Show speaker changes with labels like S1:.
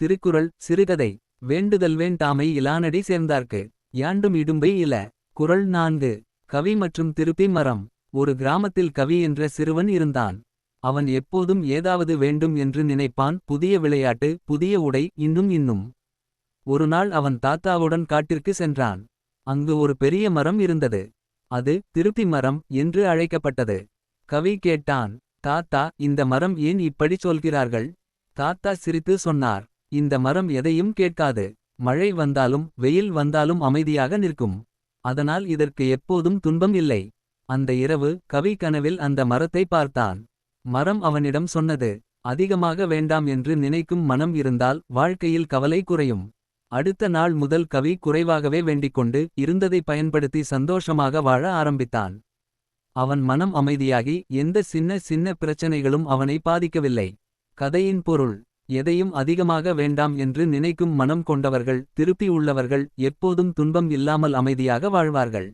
S1: திருக்குறள் சிறுகதை. வேண்டுதல் வேண்டாமை இலானடி சேர்ந்தார்க்கு. யாண்டும் இடும்பை இல. குறள் 4. கவி மற்றும் திருப்பி மரம். ஒரு கிராமத்தில் கவி என்ற சிறுவன் இருந்தான். அவன் எப்போதும் ஏதாவது வேண்டும் என்று நினைப்பான். புதிய விளையாட்டு, புதிய உடை, இன்னும். ஒருநாள் அவன் தாத்தாவுடன் காட்டிற்கு சென்றான். அங்கு ஒரு பெரிய மரம் இருந்தது. அது திருப்பி மரம் என்று அழைக்கப்பட்டது. கவி கேட்டான், தாத்தா, இந்த மரம் ஏன் இப்படி சொல்கிறார்கள்? தாத்தா சிரித்து சொன்னார், இந்த மரம் எதையும் கேட்காது. மழை வந்தாலும் வெயில் வந்தாலும் அமைதியாக நிற்கும். அதனால் இதற்கு எப்போதும் துன்பம் இல்லை. அந்த இரவு கவி கனவில் அந்த மரத்தை பார்த்தான். மரம் அவனிடம் சொன்னது, அதிகமாக வேண்டாம் என்று நினைக்கும் மனம் இருந்தால் வாழ்க்கையில் கவலை குறையும். அடுத்த நாள் முதல் கவி குறைவாகவே வேண்டிக்கொண்டு இருந்ததை பயன்படுத்தி சந்தோஷமாக வாழ ஆரம்பித்தான். அவன் மனம் அமைதியாகி எந்த சின்ன பிரச்சனைகளும் அவனை பாதிக்கவில்லை. கதையின் பொருள்: எதையும் அதிகமாக வேண்டாம் என்று நினைக்கும் மனம் கொண்டவர்கள், திருப்பி உள்ளவர்கள் எப்போதும் துன்பம் இல்லாமல் அமைதியாக வாழ்வார்கள்.